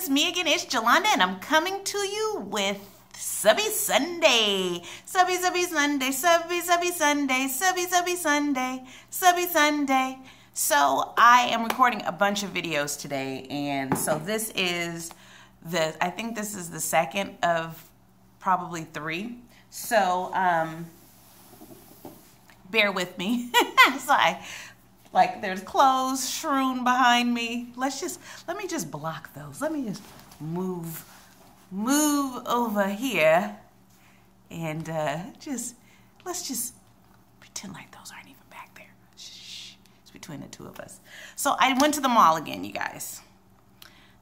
it's me again. It's Jolanda, and I'm coming to you with Subbie Sunday. Subbie Sunday, Subbie Sunday, Subbie Sunday, Subbie Sunday. So I am recording a bunch of videos today, and so this is I think this is the second of probably 3. So bear with me. So like there's clothes strewn behind me. Let me just block those. Let me just move over here and let's just pretend like those aren't even back there. Shh, it's between the two of us. So I went to the mall again, you guys.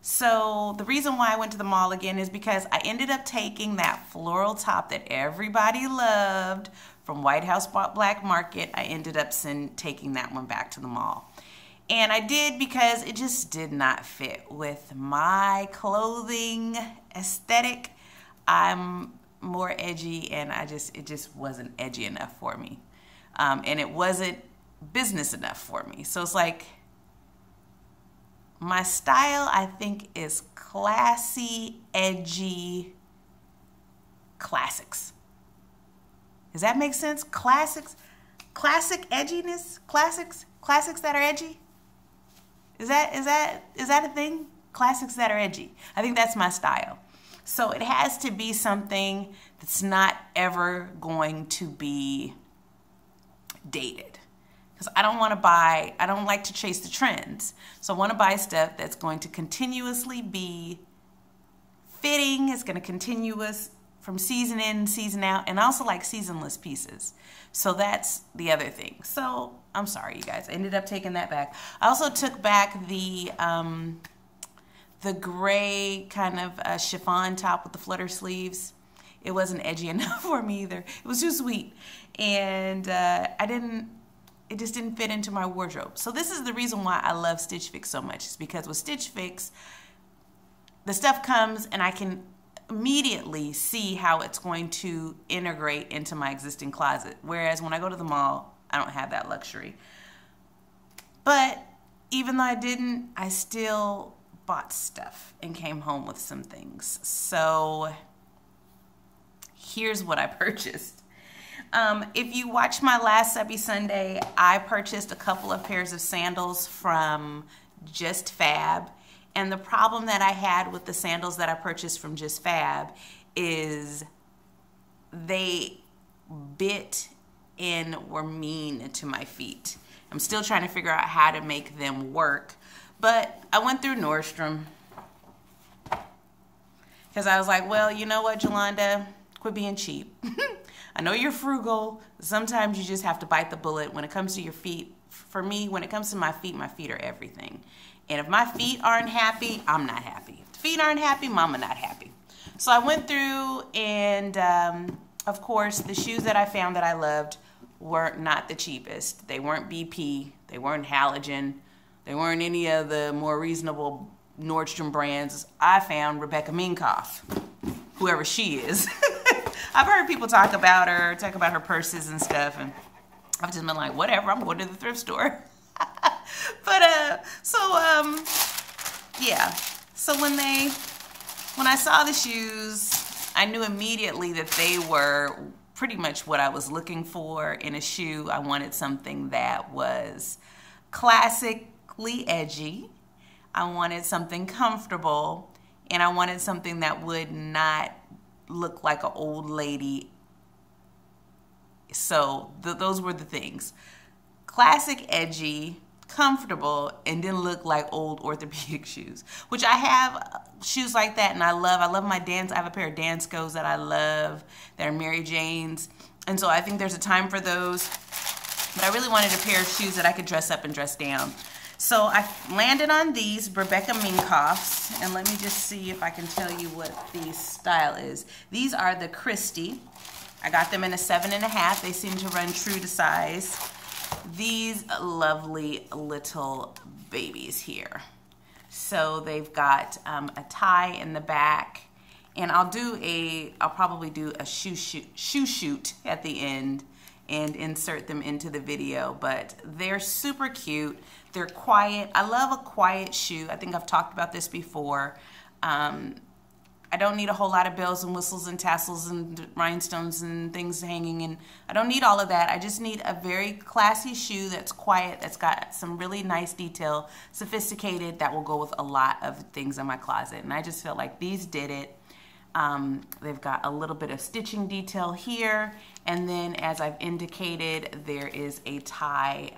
So the reason why I went to the mall again is because I ended up taking that floral top that everybody loved from White House Black Market. I ended up taking that one back to the mall. And I did because it just did not fit with my clothing aesthetic. I'm more edgy, and it just wasn't edgy enough for me. And it wasn't business enough for me. So it's like, my style, I think, is classy, edgy classics. Does that make sense? Classics, classic edginess, classics that are edgy. Is that a thing? Classics that are edgy. I think that's my style. So it has to be something that's not ever going to be dated. Because I don't like to chase the trends. So I want to buy stuff that's going to continuously be fitting. It's going to continuous from season in, season out, and I also like seasonless pieces. So that's the other thing. So I'm sorry, you guys. I ended up taking that back. I also took back the gray kind of chiffon top with the flutter sleeves. It wasn't edgy enough for me either. It was too sweet, and it just didn't fit into my wardrobe. So this is the reason why I love Stitch Fix so much. It's because with Stitch Fix, the stuff comes and I can immediately see how it's going to integrate into my existing closet. Whereas when I go to the mall, I don't have that luxury. But even though I didn't, I still bought stuff and came home with some things. So here's what I purchased. If you watched my last Subbie Sunday, I purchased a couple of pairs of sandals from Just Fab. And the problem that I had with the sandals that I purchased from Just Fab is they bit and were mean to my feet. I'm still trying to figure out how to make them work. But I went through Nordstrom because I was like, well, you know what, Jolanda? Quit being cheap. I know you're frugal. Sometimes you just have to bite the bullet. When it comes to your feet, for me, when it comes to my feet are everything. And if my feet aren't happy, I'm not happy. If the feet aren't happy, mama not happy. So I went through, and of course, the shoes that I found that I loved were not the cheapest. They weren't BP. They weren't Halogen. They weren't any of the more reasonable Nordstrom brands. I found Rebecca Minkoff, whoever she is. I've heard people talk about her purses and stuff, and I've just been like, whatever, I'm going to the thrift store. But yeah. So when I saw the shoes, I knew immediately that they were pretty much what I was looking for in a shoe. I wanted something that was classically edgy. I wanted something comfortable, and I wanted something that would not look like an old lady. So those were the things. Classic, edgy, comfortable, and didn't look like old orthopedic shoes, which I have shoes like that, and I love my dance. I have a pair of Danskos that I love that are Mary Janes, and so I think there's a time for those. But I really wanted a pair of shoes that I could dress up and dress down. So I landed on these Rebecca Minkoffs, and let me just see if I can tell you what the style is. These are the Christy. I got them in a 7.5. They seem to run true to size. These lovely little babies here. So they've got a tie in the back, and I'll probably do a shoe shoot at the end and insert them into the video, but they're super cute. They're quiet. I love a quiet shoe. I think I've talked about this before. I don't need a whole lot of bells and whistles and tassels and rhinestones and things hanging, and I don't need all of that. I just need a very classy shoe that's quiet, that's got some really nice detail, sophisticated, that will go with a lot of things in my closet. And I just felt like these did it. They've got a little bit of stitching detail here, and then as I've indicated, there is a tie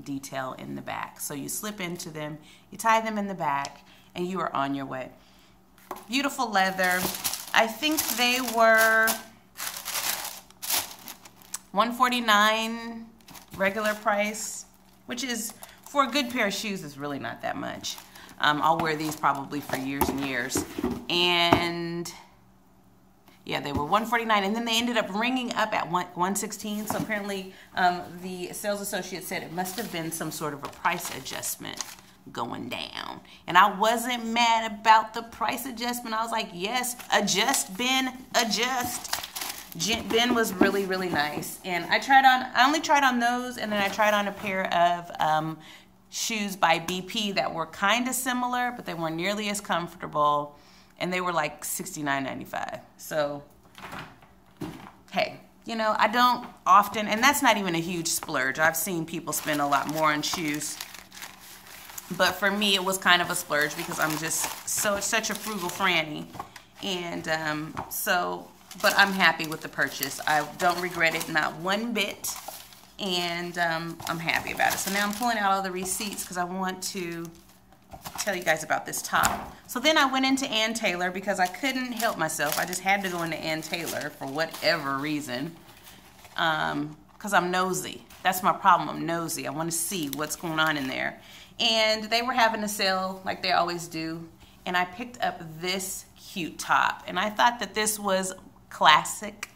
detail in the back. So you slip into them, you tie them in the back, and you are on your way. Beautiful leather. I think they were $149 regular price, which is, for a good pair of shoes, is really not that much. I'll wear these probably for years and years. And yeah, they were $149, and then they ended up ringing up at $116. So apparently the sales associate said it must have been some sort of a price adjustment going down. And I wasn't mad about the price adjustment. I was like, yes, adjust, Ben, adjust. Ben was really, really nice. And I only tried on those, and then I tried on a pair of shoes by BP that were kind of similar, but they weren't nearly as comfortable. And they were like $69.95. So, hey, you know, I don't often, and that's not even a huge splurge. I've seen people spend a lot more on shoes. But for me, it was kind of a splurge because I'm just such a frugal franny. And but I'm happy with the purchase. I don't regret it, not one bit. And I'm happy about it. So now I'm pulling out all the receipts because I want to tell you guys about this top. So then I went into Ann Taylor because I couldn't help myself. I just had to go into Ann Taylor for whatever reason. Because I'm nosy. That's my problem. I'm nosy. I want to see what's going on in there. And they were having a sale like they always do. And I picked up this cute top. And I thought that this was classic,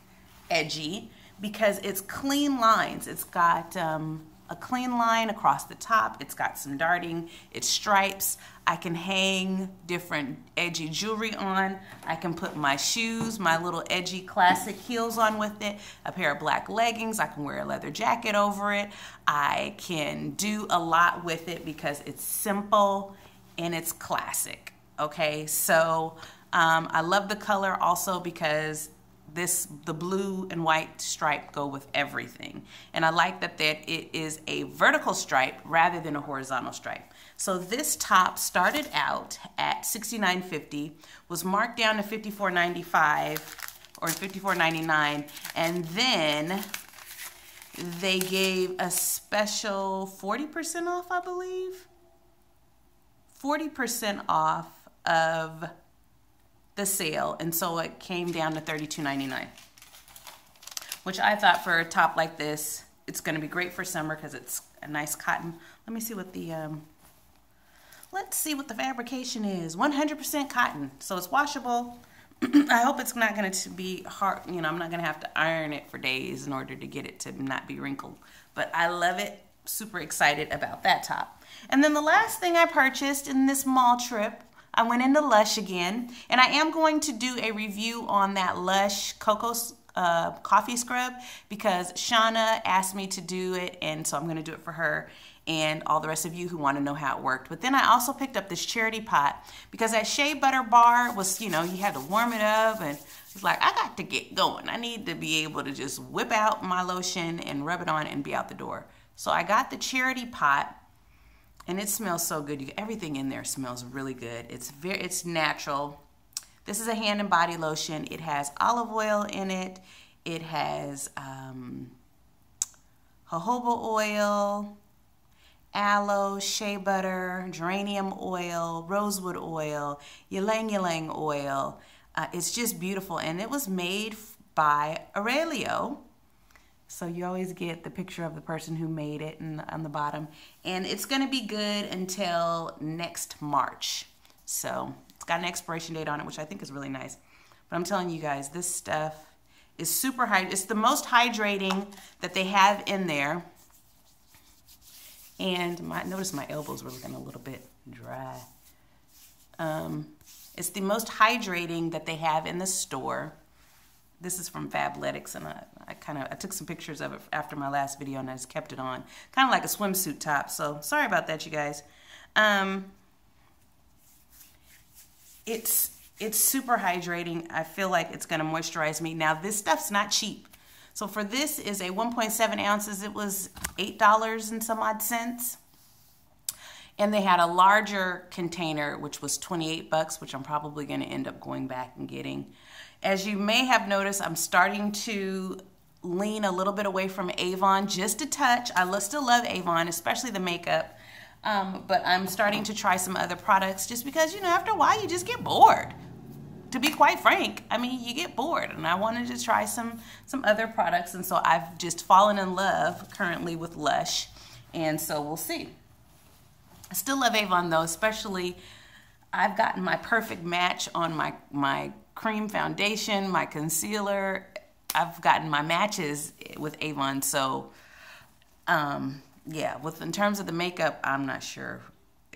edgy, because it's clean lines. It's got a clean line across the top. It's got some darting. It's stripes. I can hang different edgy jewelry on. I can put my shoes, my little edgy classic heels on with it, a pair of black leggings. I can wear a leather jacket over it. I can do a lot with it because it's simple and it's classic. Okay, so I love the color also because the blue and white stripe go with everything. And I like that it is a vertical stripe rather than a horizontal stripe. So this top started out at $69.50, was marked down to $54.95 or $54.99, and then they gave a special 40% off, I believe. 40% off of the sale, and so it came down to $32.99, which I thought for a top like this, it's going to be great for summer because it's a nice cotton. Let me see what the let's see what the fabrication is. 100% cotton, so it's washable. I hope it's not going to be hard. You know, I'm not going to have to iron it for days in order to get it to not be wrinkled. But I love it. Super excited about that top. And then the last thing I purchased in this mall trip, I went into Lush again, and I am going to do a review on that Lush Cocoa Coffee Scrub because Shauna asked me to do it, and so I'm going to do it for her and all the rest of you who want to know how it worked. But then I also picked up this charity pot because that shea butter bar was, you know, you had to warm it up, and it's like, I got to get going. I need to be able to just whip out my lotion and rub it on and be out the door. So I got the charity pot. And it smells so good. Everything in there smells really good. It's natural. This is a hand and body lotion. It has olive oil in it. It has jojoba oil, aloe, shea butter, geranium oil, rosewood oil, ylang ylang oil. It's just beautiful. And it was made by Aurelio. So you always get the picture of the person who made it on the bottom. And it's going to be good until next March. So it's got an expiration date on it, which I think is really nice. But I'm telling you guys, this stuff is super hydrating. It's the most hydrating that they have in there. And notice my elbows were looking a little bit dry. It's the most hydrating that they have in the store. This is from Fabletics, and I took some pictures of it after my last video, and I just kept it on. Kind of like a swimsuit top, so sorry about that, you guys. It's It's super hydrating. I feel like it's gonna moisturize me. Now this stuff's not cheap. So for this is a 1.7 ounces. It was $8 and some odd cents. And they had a larger container, which was 28 bucks, which I'm probably gonna end up going back and getting. As you may have noticed, I'm starting to lean a little bit away from Avon, just a touch. I still love Avon, especially the makeup. But I'm starting to try some other products just because, you know, after a while you just get bored. To be quite frank, I mean, you get bored, and I wanted to try some other products, and so I've just fallen in love currently with Lush, and so we'll see. I still love Avon though, especially I've gotten my perfect match on my cream foundation, my concealer. I've gotten my matches with Avon, so yeah, in terms of the makeup, I'm not sure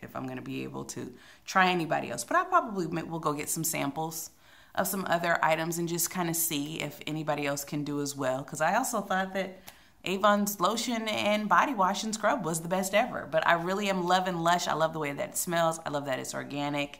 if I'm going to be able to try anybody else, but I probably will go get some samples of some other items and just kind of see if anybody else can do as well, because I also thought that Avon's lotion and body wash and scrub was the best ever, but I really am loving Lush. I love the way that it smells. I love that it's organic.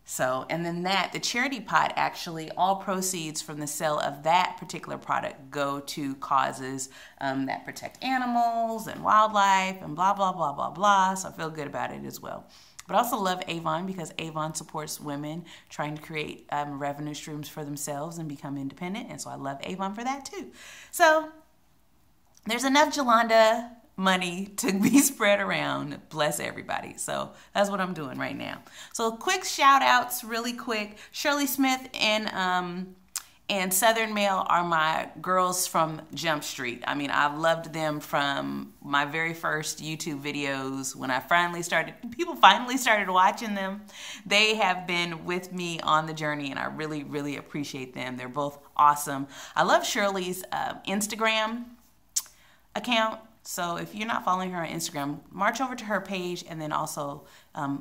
So, and then the charity pot, actually, all proceeds from the sale of that particular product go to causes that protect animals and wildlife and blah, blah, blah, blah, blah. So I feel good about it as well. But I also love Avon because Avon supports women trying to create revenue streams for themselves and become independent. And so I love Avon for that too. So there's enough Jolanda money to be spread around. Bless everybody. So that's what I'm doing right now. So quick shout outs really quick. Shirley Smith and Southern Mail are my girls from Jump Street. I mean, I've loved them from my very first YouTube videos when people finally started watching them. They have been with me on the journey, and I really, really appreciate them. They're both awesome. I love Shirley's Instagram account. So if you're not following her on Instagram, march over to her page and then also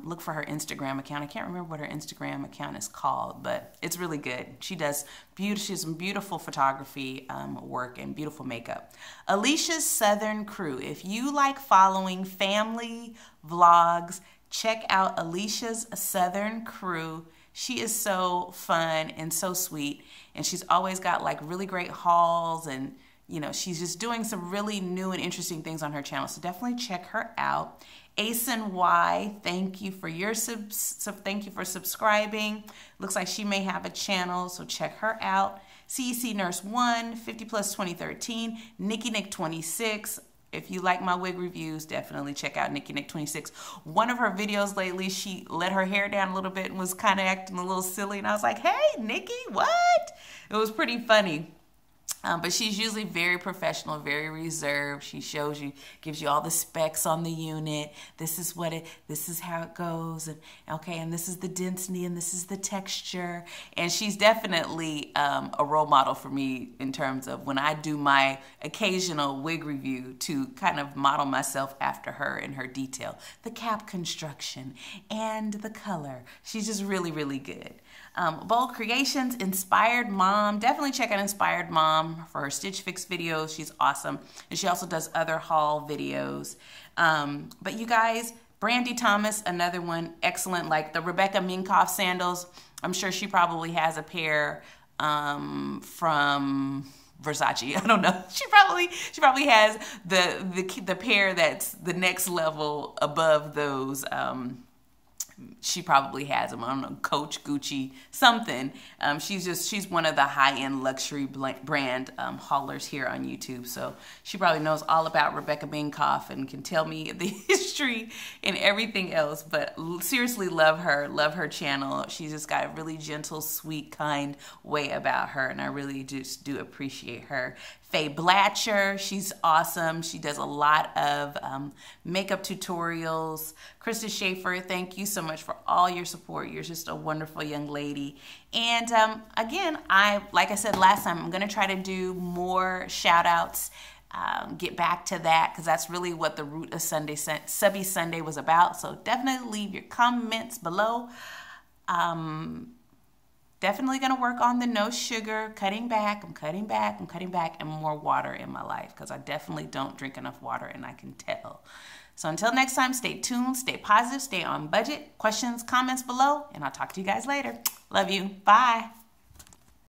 look for her Instagram account. I can't remember what her Instagram account is called, but it's really good. She does she has some beautiful photography work and beautiful makeup. Alicia's Southern Crew. If you like following family vlogs, check out Alicia's Southern Crew. She is so fun and so sweet, and she's always got like really great hauls, and you know, she's just doing some really new and interesting things on her channel. So definitely check her out. Ace and Y, thank you for your thank you for subscribing. Looks like she may have a channel, so check her out. CEC Nurse 1, 50 Plus 2013, Nikki Nick 26. If you like my wig reviews, definitely check out Nikki Nick 26. One of her videos lately, she let her hair down a little bit and was kind of acting a little silly, and I was like, hey, Nikki, what? It was pretty funny. But she's usually very professional, very reserved. She shows you, gives you all the specs on the unit. This is how it goes, and okay, and this is the density, and this is the texture. And she's definitely a role model for me in terms of when I do my occasional wig review, to kind of model myself after her in her detail, the cap construction and the color. She's just really, really good. Bold Creations, Inspired Mom. Definitely check out Inspired Mom for her Stitch Fix videos. She's awesome. And she also does other haul videos. But you guys, Brandy Thomas, another one, excellent. Like the Rebecca Minkoff sandals. I'm sure she probably has a pair from Versace. I don't know. She probably has the pair that's the next level above those. She probably has them. I don't know, Coach, Gucci, something. She's one of the high-end luxury brand haulers here on YouTube. So she probably knows all about Rebecca Minkoff and can tell me the history and everything else. But seriously, love her channel. She's just got a really gentle, sweet, kind way about her, and I really just do appreciate her. Faye Blatcher, she's awesome. She does a lot of makeup tutorials. Krista Schaefer, thank you so much for all your support. You're just a wonderful young lady. And again, like I said last time, I'm gonna try to do more shout outs, get back to that, because that's really what the root of Subbie Sunday was about. So definitely leave your comments below. Definitely going to work on the no sugar, cutting back, I'm cutting back, and more water in my life, because I definitely don't drink enough water, and I can tell. So until next time, stay tuned, stay positive, stay on budget. Questions, comments below, and I'll talk to you guys later. Love you. Bye.